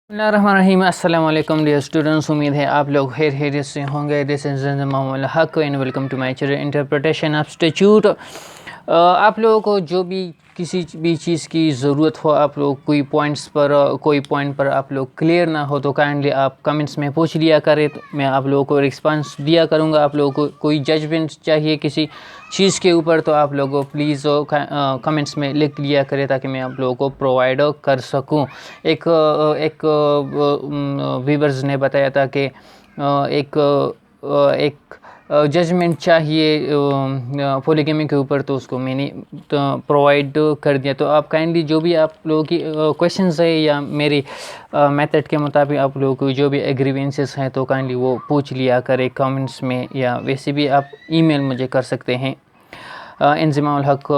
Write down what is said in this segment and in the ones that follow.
बिस्मिल्लाहिर्रहमानिर्रहीम। अस्सलाम वालेकुम डियर स्टूडेंट्स, उम्मीद है आप लोग खैरियत से होंगे। This is Mohammad Haq and welcome to my channel interpretation institute. आप लोगों को जो भी किसी भी चीज़ की ज़रूरत हो, आप लोग कोई पॉइंट पर आप लोग क्लियर ना हो तो काइंडली आप कमेंट्स में पूछ लिया करें, तो मैं आप लोगों को रिस्पांस दिया करूँगा। आप लोगों को कोई जजमेंट चाहिए किसी चीज़ के ऊपर तो आप लोगों को प्लीज़ कमेंट्स में लिख लिया करें ताकि मैं आप लोगों को प्रोवाइड कर सकूं। एक व्यूअर्स ने बताया था कि एक जजमेंट चाहिए पॉलीगैमी के ऊपर, तो उसको मैंने प्रोवाइड कर दिया। तो आप काइंडली जो भी आप लोगों की क्वेश्चंस है या मेरी मेथड के मुताबिक आप लोगों को जो भी एग्रीवेंसेस हैं तो काइंडली वो पूछ लिया करें कमेंट्स में, या वैसे भी आप ईमेल मुझे कर सकते हैं inzimaulhaq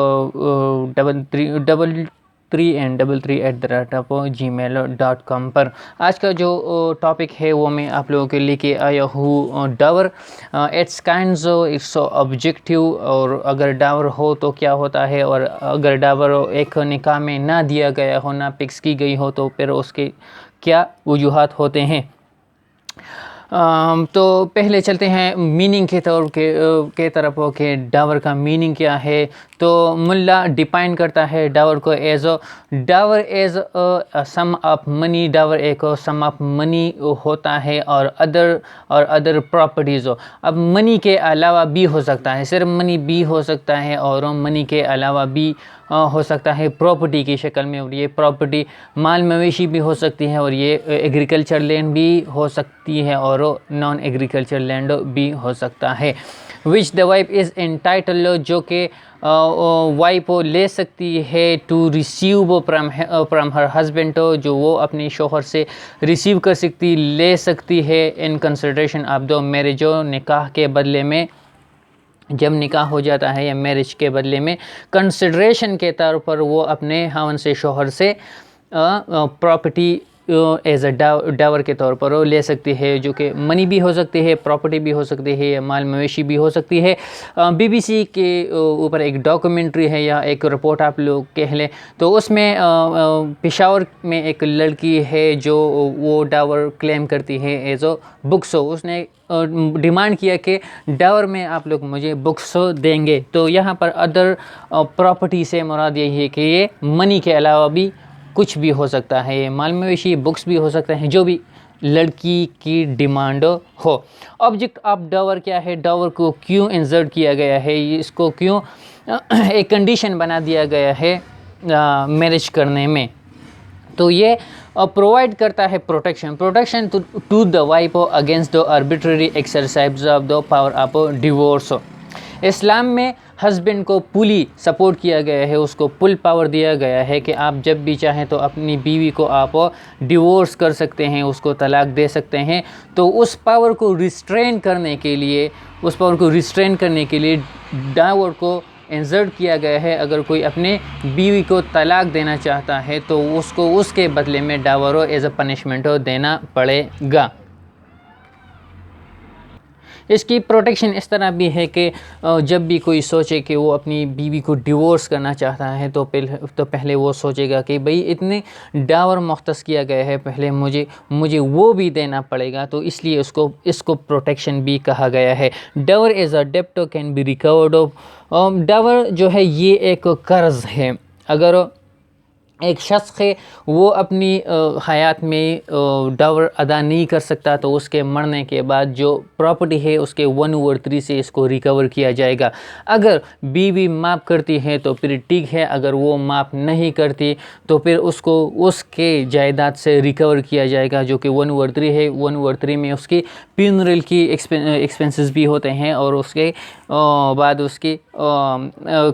3333@gmail.com पर। आज का जो टॉपिक है वो मैं आप लोगों के लेके आया हूँ Dawar. It's kinds, it's objective, और अगर डावर हो तो क्या होता है, और अगर डावर एक निकाह में ना दिया गया हो, ना फिक्स की गई हो, तो फिर उसके क्या वजूहात होते हैं। तो पहले चलते हैं मीनिंग के तरफ के डावर का मीनिंग क्या है। तो मुल्ला डिफाइन करता है डावर को Dawar as some of money. Dawar एक सम ऑफ मनी होता है और अदर प्रॉपर्टीज़। अब मनी के अलावा भी हो सकता है, सिर्फ मनी भी हो सकता है, और मनी के अलावा भी हो सकता है प्रॉपर्टी की शक्ल में, और ये प्रॉपर्टी माल मवेशी भी हो सकती है, और ये एग्रीकल्चर लैंड भी हो सकती है, और नॉन एग्रीकल्चर लैंड भी हो सकता है। Which the wife is entitle, जो कि वाइफ ले सकती है to receive from her husband, जो वो अपने शोहर से रिसीव कर सकती ले सकती है in consideration of the marriage, निकाह के बदले में। जब निकाह हो जाता है या मैरिज के बदले में कंसिडरेशन के तौर पर वो अपने हावन से शोहर से प्रॉपर्टी एज अ डावर के तौर पर वो ले सकती है, जो कि मनी भी हो सकती है, प्रॉपर्टी भी हो सकती है, या माल मवेशी भी हो सकती है। बीबीसी के ऊपर एक डॉक्यूमेंट्री है या एक रिपोर्ट आप लोग कह लें, तो उसमें पेशावर में एक लड़की है जो वो डावर क्लेम करती है एज अ बुक्स। उसने डिमांड किया कि डावर में आप लोग मुझे बुक्स देंगे। तो यहाँ पर अदर प्रॉपर्टी से मुराद यही है कि ये मनी के अलावा भी कुछ भी हो सकता है, ये माल मवेशी, बुक्स भी हो सकते हैं, जो भी लड़की की डिमांड हो। ऑब्जेक्ट ऑफ डावर क्या है, डावर को क्यों इंसर्ट किया गया है, इसको क्यों एक कंडीशन बना दिया गया है मैरिज करने में। तो ये प्रोवाइड करता है protection to the wife against the arbitrary exercise of the power of divorce. इस्लाम में हस्बैंड को पुली सपोर्ट किया गया है, उसको पुल पावर दिया गया है कि आप जब भी चाहें तो अपनी बीवी को आप डिवोर्स कर सकते हैं, उसको तलाक दे सकते हैं। तो उस पावर को रिस्ट्रेन करने के लिए डावर को इंसर्ट किया गया है। अगर कोई अपने बीवी को तलाक देना चाहता है तो उसको उसके बदले में डावर एज अ पनिशमेंट देना पड़ेगा। इसकी प्रोटेक्शन इस तरह भी है कि जब भी कोई सोचे कि वो अपनी बीवी को डिवोर्स करना चाहता है तो पहले वो सोचेगा कि भाई इतने डावर मुख्तस किया गया है, पहले मुझे वो भी देना पड़ेगा, तो इसलिए इसको प्रोटेक्शन भी कहा गया है। डावर एज अ डेब्ट can be recovered of. Dawar जो है ये एक कर्ज है। अगर एक शख्स है वो अपनी हयात में डावर अदा नहीं कर सकता तो उसके मरने के बाद जो प्रॉपर्टी है उसके 1/3 से इसको रिकवर किया जाएगा। अगर बीवी माफ़ करती है तो फिर ठीक है, अगर वो माफ़ नहीं करती तो फिर उसको उसके जायदाद से रिकवर किया जाएगा, जो कि 1/3 है। 1/3 में उसकी फ्यूनरल की एक्सपेंसेस भी होते हैं, और उसके बाद उसकी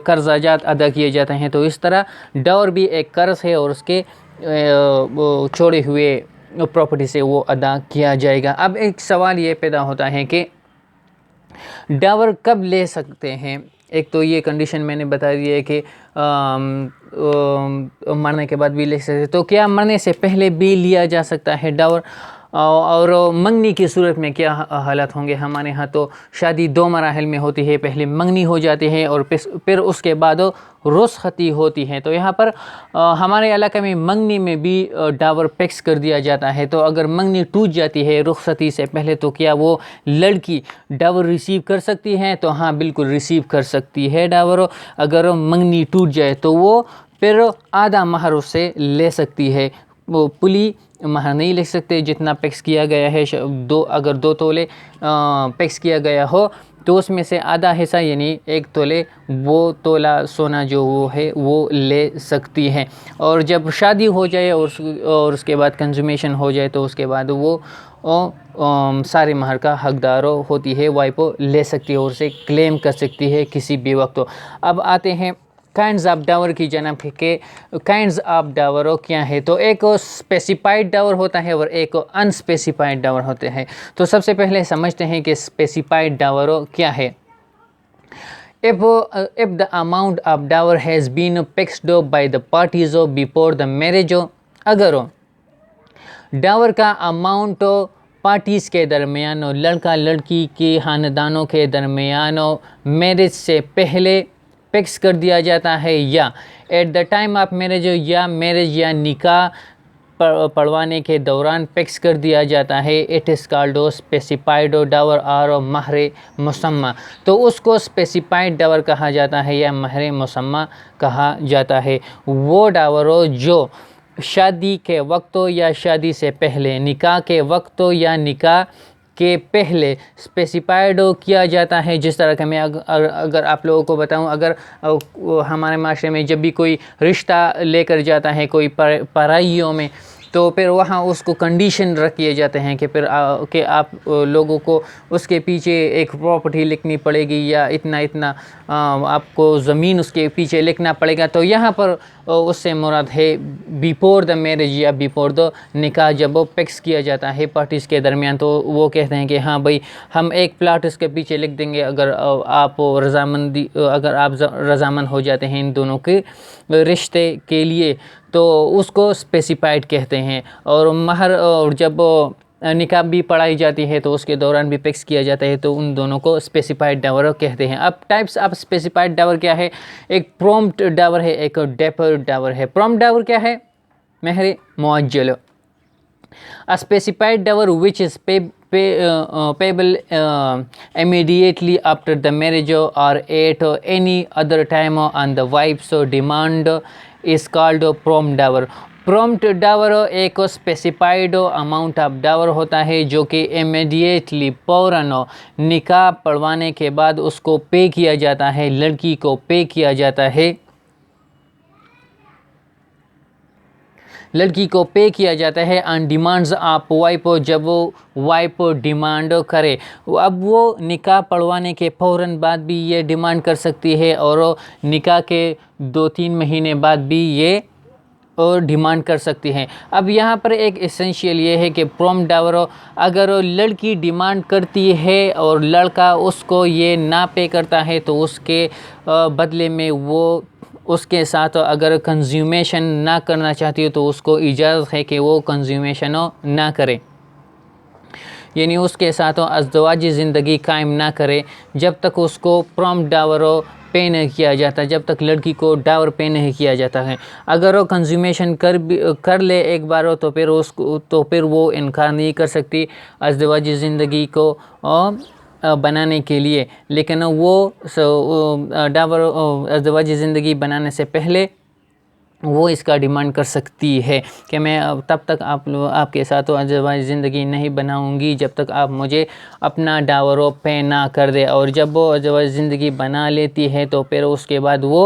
कर्जाजात अदा किए जाते हैं। तो इस तरह डावर भी एक कर्ज है, और उसके छोड़े हुए प्रॉपर्टी से वो अदा किया जाएगा। अब एक सवाल ये पैदा होता है कि डावर कब ले सकते हैं। एक तो ये कंडीशन मैंने बता दी है कि मरने के बाद भी ले सकते हैं, तो क्या मरने से पहले भी लिया जा सकता है डावर। और मंगनी की सूरत में क्या हालात होंगे हमारे यहाँ, तो शादी 2 मराहल में होती है। पहले मंगनी हो जाती है और फिर उसके बाद रुखसती होती है। तो यहाँ पर हमारे इलाके में मंगनी में भी डावर फिक्स कर दिया जाता है। तो अगर मंगनी टूट जाती है रुखसती से पहले, तो क्या वो लड़की डावर रिसीव कर सकती है? तो हाँ, बिल्कुल रिसीव कर सकती है डावर। अगर मंगनी टूट जाए तो वो फिर आधा महर उससे ले सकती है। वो पुली महर नहीं ले सकते जितना फिक्स किया गया है। अगर 2 तोले फिक्स किया गया हो तो उसमें से आधा हिस्सा यानी 1 तोले वो तोला सोना जो वो है वो ले सकती है। और जब शादी हो जाए और उसके बाद कंज्यूमेशन हो जाए तो उसके बाद वो सारे महर का हकदार होती है, वाइफ ले सकती है और उसे क्लेम कर सकती है किसी भी वक्त। अब आते हैं काइंड्स ऑफ डावर की जनाब के काइंड्स ऑफ डावर क्या है। तो एक स्पेसिफाइड डावर होता है और एक अनस्पेसिफाइड डावर होते हैं। तो सबसे पहले समझते हैं कि स्पेसिफाइड डावर क्या है। if the amount of dower has been fixed by the parties before the marriage, अगर डावर का अमाउंट पार्टीज़ के दरमियान, लड़का लड़की के ख़ानदानों के दरमियान मैरिज से पहले फिक्स कर दिया जाता है, या at the time of marriage, या मैरिज या निकाह पढ़वाने के दौरान फिक्स कर दिया जाता है, it is called specified Dawar और महर मुसम्मा। तो उसको स्पेसिफाइड डावर कहा जाता है या महर मुसम्मा कहा जाता है। वो डावर जो शादी के वक्त या शादी से पहले, निकाह के वक्त या निकाह के पहले स्पेसिफाइड किया जाता है। जिस तरह का मैं अगर आप लोगों को बताऊं, अगर हमारे माशरे में जब भी कोई रिश्ता लेकर जाता है कोई पराइयों में, तो फिर वहाँ उसको कंडीशन रख दिए जाते हैं कि फिर कि आप लोगों को उसके पीछे एक प्रॉपर्टी लिखनी पड़ेगी या इतना इतना आपको ज़मीन उसके पीछे लिखना पड़ेगा। तो यहाँ पर उससे मुराद है बिफोर द मैरिज या बिफोर द निकाह। जब वो फिक्स किया जाता है पार्टीज़ के दरमियान, तो वो कहते हैं कि हाँ भाई, हम एक प्लाट इसके पीछे लिख देंगे अगर आप रजामंद हो जाते हैं इन दोनों के रिश्ते के लिए, तो उसको स्पेसिफाइड कहते हैं। और महर, और जब निकाह भी पढ़ाई जाती है तो उसके दौरान भी फिक्स किया जाता है, तो उन दोनों को स्पेसिफाइड डावर कहते हैं। अब टाइप्स ऑफ स्पेसिफाइड डावर क्या है? एक प्रॉम्प्ट डावर है, एक डेफर्ड डावर है। प्रॉम्प्ट डावर क्या है? महर मुअज्जल। A specified dower which is payable immediately after the marriage or at any other time on the wife's demand is called prompt dower. Prompt dower एक specified amount of Dawar होता है जो कि इमीडिएटली फ़ौरन निकाह पढ़वाने के बाद उसको पे किया जाता है, लड़की को पे किया जाता है, लड़की को पे किया जाता है ऑन डिमांड्स ऑफ वाइफ, जब वो वाइफ डिमांड करे। अब वो निकाह पढ़वाने के फ़ौरन बाद भी ये डिमांड कर सकती है और निकाह के 2-3 महीने बाद भी ये और डिमांड कर सकती हैं। अब यहाँ पर एक एसेंशियल ये है कि प्रॉम्प्ट डावर, अगर लड़की डिमांड करती है और लड़का उसको ये ना पे करता है, तो उसके बदले में वो उसके साथ अगर कंज्यूमेशन ना करना चाहती हो तो उसको इजाज़त है कि वो कंज्यूमेशन ना करे, यानी उसके साथ अज़दवाजी ज़िंदगी कायम ना करे जब तक उसको प्रॉम्प्ट डावर पे नहीं किया जाता, जब तक लड़की को डावर पे नहीं किया जाता है। अगर वो कंज्यूमेशन कर ले एक बार तो फिर वो इनकार नहीं कर सकती अज़दवाजी ज़िंदगी को बनाने के लिए। लेकिन वो डावर अज़दवाजी ज़िंदगी बनाने से पहले वो इसका डिमांड कर सकती है कि मैं तब तक आपके साथ अज़दवाजी ज़िंदगी नहीं बनाऊंगी जब तक आप मुझे अपना डावर पे ना कर दे। और जब वो अज़दवाजी ज़िंदगी बना लेती है तो फिर उसके बाद वो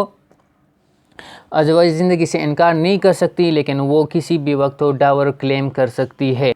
अज़दवाजी ज़िंदगी से इनकार नहीं कर सकती, लेकिन वो किसी भी वक्त डावर क्लेम कर सकती है।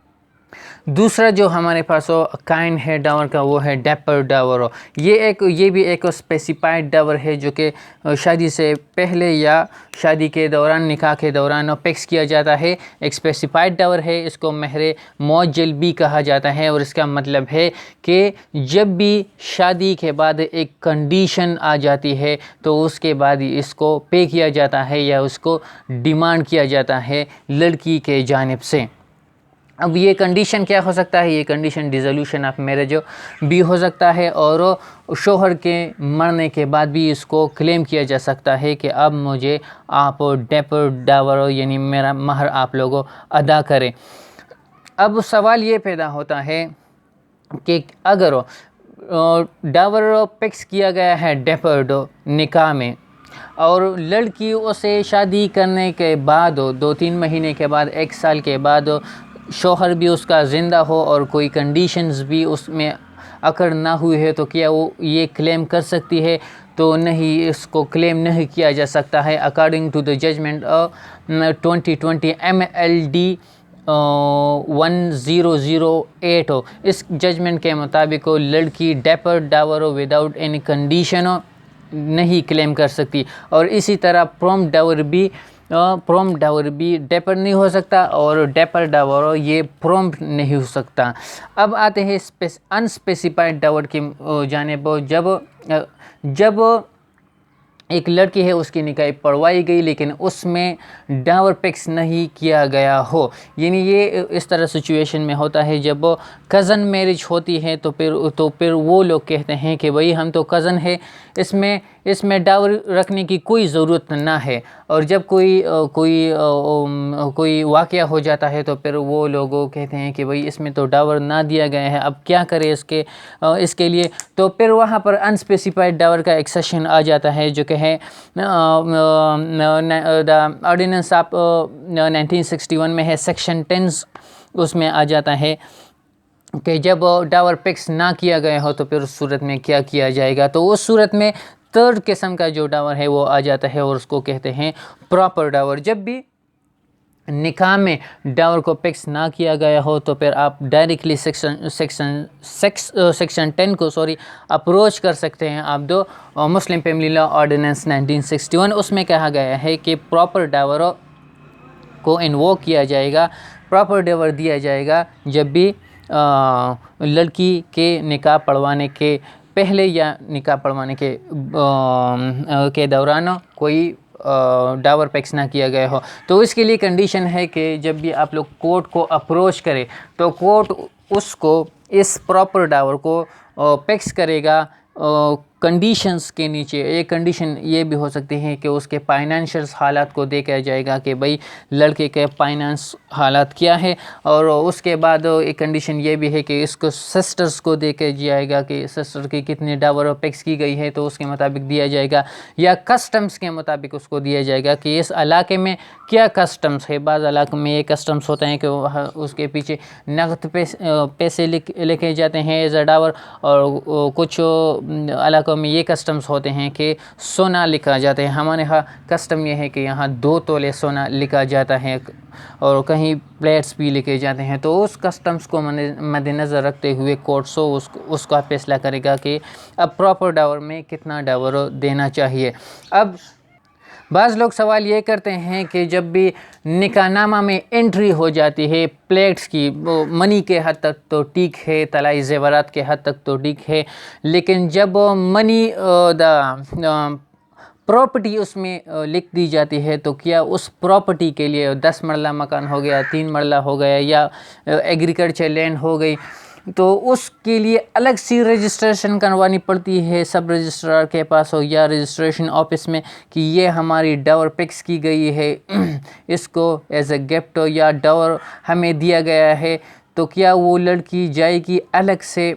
दूसरा जो हमारे पास काइंड है डावर का, वो है डेफर्ड डावर। ये भी एक स्पेसिफाइड डावर है जो कि शादी से पहले या शादी के दौरान, निकाह के दौरान फिक्स किया जाता है। एक स्पेसिफाइड डावर है, इसको महर मुअज्जल भी कहा जाता है। और इसका मतलब है कि जब भी शादी के बाद एक कंडीशन आ जाती है तो उसके बाद इसको पे किया जाता है या उसको डिमांड किया जाता है लड़की के जानिब से। अब ये कंडीशन क्या हो सकता है, ये कंडीशन डिसोल्यूशन ऑफ मैरिज भी हो सकता है, और शोहर के मरने के बाद भी इसको क्लेम किया जा सकता है कि अब मुझे आप डावर यानी मेरा महर आप लोग अदा करें। अब सवाल ये पैदा होता है कि अगर डावर फिक्स किया गया है डेफर्ड निकाह में, और लड़की उसे शादी करने के बाद 2-3 महीने के बाद 1 साल के बाद शौहर भी उसका ज़िंदा हो और कोई कंडीशंस भी उसमें अकर ना हुई है, तो क्या वो ये क्लेम कर सकती है? तो नहीं, इसको क्लेम नहीं किया जा सकता है। According to the judgement 2020 MLD 1008 इस जजमेंट के मुताबिक लड़की डेपर डावर विदाउट एनी कंडीशन नहीं क्लेम कर सकती, और इसी तरह प्रॉम्प्ट डावर भी डेपर नहीं हो सकता, और डेपर डावर ये प्रॉम्प्ट नहीं हो सकता। अब आते हैं अनस्पेसिफाइड डावर की जानिब। जब एक लड़की है, उसकी निकाह पढ़वाई गई लेकिन उसमें डावर फिक्स नहीं किया गया हो, यानी ये इस तरह सिचुएशन में होता है जब कज़न मैरिज होती है, तो फिर वो लोग कहते हैं कि भाई हम तो कज़न है, इसमें डावर रखने की कोई ज़रूरत ना है। और जब कोई वाक़या हो जाता है तो फिर वो लोग कहते हैं कि भाई इसमें तो डावर ना दिया गया है, अब क्या करें इसके लिए। तो फिर वहाँ पर अनस्पेसिफाइड डावर का एक सेक्शन आ जाता है जो कि है द ऑर्डिनेंस ऑफ 1961 में है, सेक्शन 10 उसमें आ जाता है कि जब डावर फिक्स ना किया गया हो तो फिर उस सूरत में क्या किया जाएगा। तो उस सूरत में थर्ड किस्म का जो डावर है वो आ जाता है, और उसको कहते हैं प्रॉपर डावर। जब भी निकाह में डावर को फिक्स ना किया गया हो तो फिर आप डायरेक्टली सेक्शन 10 को अप्रोच कर सकते हैं। आप दो मुस्लिम फैमिली लॉ ऑर्डिनेंस 1961 उसमें कहा गया है कि प्रॉपर डावर को इन्वोक किया जाएगा, प्रॉपर डावर दिया जाएगा जब भी लड़की के निकाह पढ़वाने के पहले या निकाह पढ़वाने के दौरान कोई डावर फिक्स ना किया गया हो। तो इसके लिए कंडीशन है कि जब भी आप लोग कोर्ट को अप्रोच करें तो कोर्ट उसको इस प्रॉपर डावर को फिक्स करेगा कंडीशंस के नीचे। एक कंडीशन ये भी हो सकती है कि उसके फाइनेंशियल्स हालात को देखा जाएगा कि भाई लड़के के फाइनेंस हालात क्या है, और उसके बाद एक कंडीशन ये भी है कि इसको सिस्टर्स को देखा जाएगा कि सिस्टर की कितनी डावर फिक्स की गई है, तो उसके मुताबिक दिया जाएगा, या कस्टम्स के मुताबिक उसको दिया जाएगा कि इस इलाके में क्या कस्टम्स है। बाज़ इलाकों में ये कस्टम्स होते हैं कि उसके पीछे नकद पैसे लिखे जाते हैं एज अ डावर, और कुछ इलाकों में ये कस्टम्स होते हैं कि सोना लिखा जाता है। हमारे यहाँ कस्टम ये है कि यहाँ 2 तोले सोना लिखा जाता है, और कहीं प्लेट्स भी लिखे जाते हैं। तो उस कस्टम्स को मद्देनज़र रखते हुए कोर्ट उसका फैसला करेगा कि अब प्रॉपर डावर में कितना डावर देना चाहिए। अब बाज़ लोग सवाल ये करते हैं कि जब भी निकाहनामा में एंट्री हो जाती है प्लेट्स की, वो मनी के हद तक तो ठीक है, तलाई ज़ेवरात के हद तक तो ठीक है, लेकिन जब मनी प्रॉपर्टी उसमें लिख दी जाती है तो क्या उस प्रॉपर्टी के लिए 10 मरला मकान हो गया, 3 मरला हो गया, या एग्रीकल्चर लैंड हो गई, तो उसके लिए अलग सी रजिस्ट्रेशन करवानी पड़ती है सब रजिस्ट्रार के पास हो या रजिस्ट्रेशन ऑफिस में कि ये हमारी डावर फिक्स की गई है, इसको एज ए गिफ्ट या डावर हमें दिया गया है। तो क्या वो लड़की जाएगी अलग से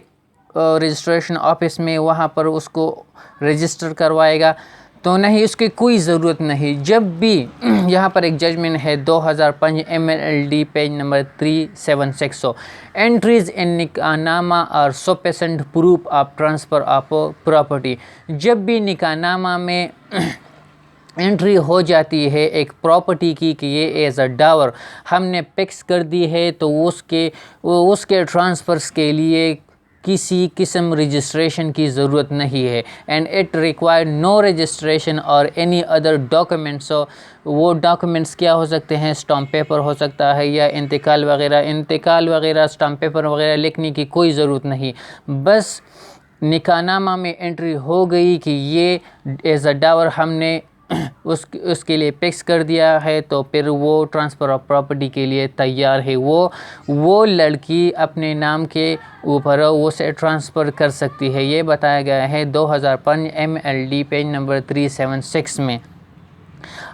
रजिस्ट्रेशन ऑफिस में, वहाँ पर उसको रजिस्टर करवाएगा? तो नहीं, उसकी कोई ज़रूरत नहीं। जब भी यहाँ पर एक जजमेंट है 2005 MLD page number 376, entries in nikahnama are sufficient proof of transfer of property. जब भी निकाहनामा में एंट्री हो जाती है एक प्रॉपर्टी की कि ये एज अ डावर हमने फिक्स कर दी है, तो उसके ट्रांसफ़र्स के लिए किसी किस्म रजिस्ट्रेशन की ज़रूरत नहीं है, and it require no registration और एनी अदर डॉक्यूमेंट्स। वो डॉक्यूमेंट्स क्या हो सकते हैं? स्टाम्प पेपर हो सकता है, या इंतकाल वगैरह स्टाम्प पेपर वगैरह लिखने की कोई ज़रूरत नहीं। बस निकाहनामा में एंट्री हो गई कि ये एज अ डावर हमने उसके लिए फिक्स कर दिया है, तो फिर वो ट्रांसफ़र ऑफ प्रॉपर्टी के लिए तैयार है। वो लड़की अपने नाम के ऊपर उसे ट्रांसफ़र कर सकती है। ये बताया गया है 2005 MLD पेज नंबर 376 में।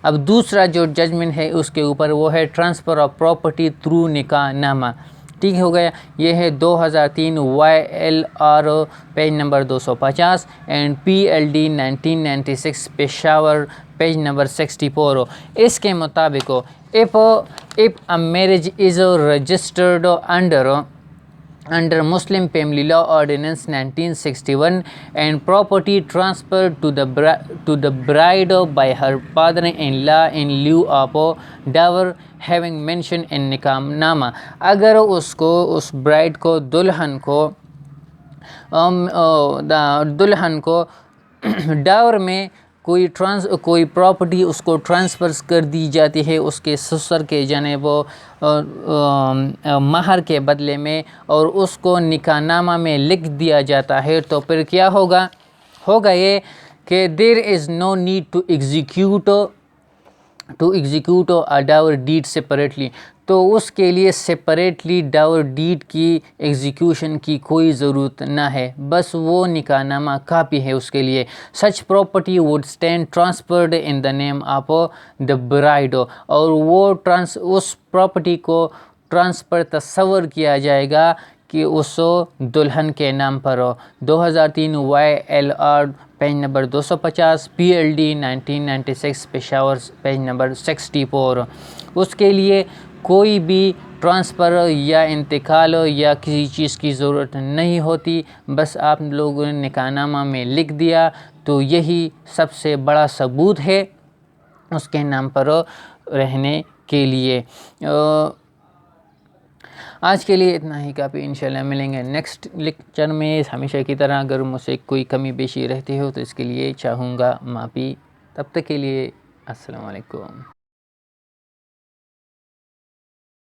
अब दूसरा जो जजमेंट है उसके ऊपर वो है ट्रांसफ़र ऑफ प्रॉपर्टी थ्रू निकाह नामा। ठीक हो गया। ये है 2003 YLR page number 250 and PLD 1996 Peshawar page number 64। इसके मुताबिक if a marriage is registered under Muslim Family Law Ordinance 1961 and property transferred to the bride by her father-in-law in lieu of dower having mentioned in निकाहनामा। अगर उसको उस bride को दुल्हन को डावर में कोई प्रॉपर्टी उसको ट्रांसफ़र कर दी जाती है उसके ससुर के जानिब महर के बदले में, और उसको निकाहनामा में लिख दिया जाता है, तो फिर क्या होगा ये कि there is no need to execute a dower deed separately. तो उसके लिए सेपरेटली डावर डीड की एग्जीक्यूशन की कोई ज़रूरत ना है, बस वो निकाहनामा काफ़ी है उसके लिए। सच property would stand transferred in the name of the bride, और वो उस प्रॉपर्टी को ट्रांसफ़र तस्वर किया जाएगा कि उस दुल्हन के नाम पर हो। 2003 YLR page number 250 PLD 1996 Peshawar page number 64। उसके लिए कोई भी ट्रांसफ़र या इंतकाल या किसी चीज़ की ज़रूरत नहीं होती, बस आप लोगों ने निकाहनामा में लिख दिया, तो यही सबसे बड़ा सबूत है उसके नाम पर रहने के लिए। आज के लिए इतना ही काफ़ी। इंशाल्लाह मिलेंगे नेक्स्ट लेक्चर में। हमेशा की तरह अगर मुझसे कोई कमी पेशी रहती हो तो इसके लिए चाहूँगा माफ़ी। तब तक के लिए अस्सलाम वालेकुम।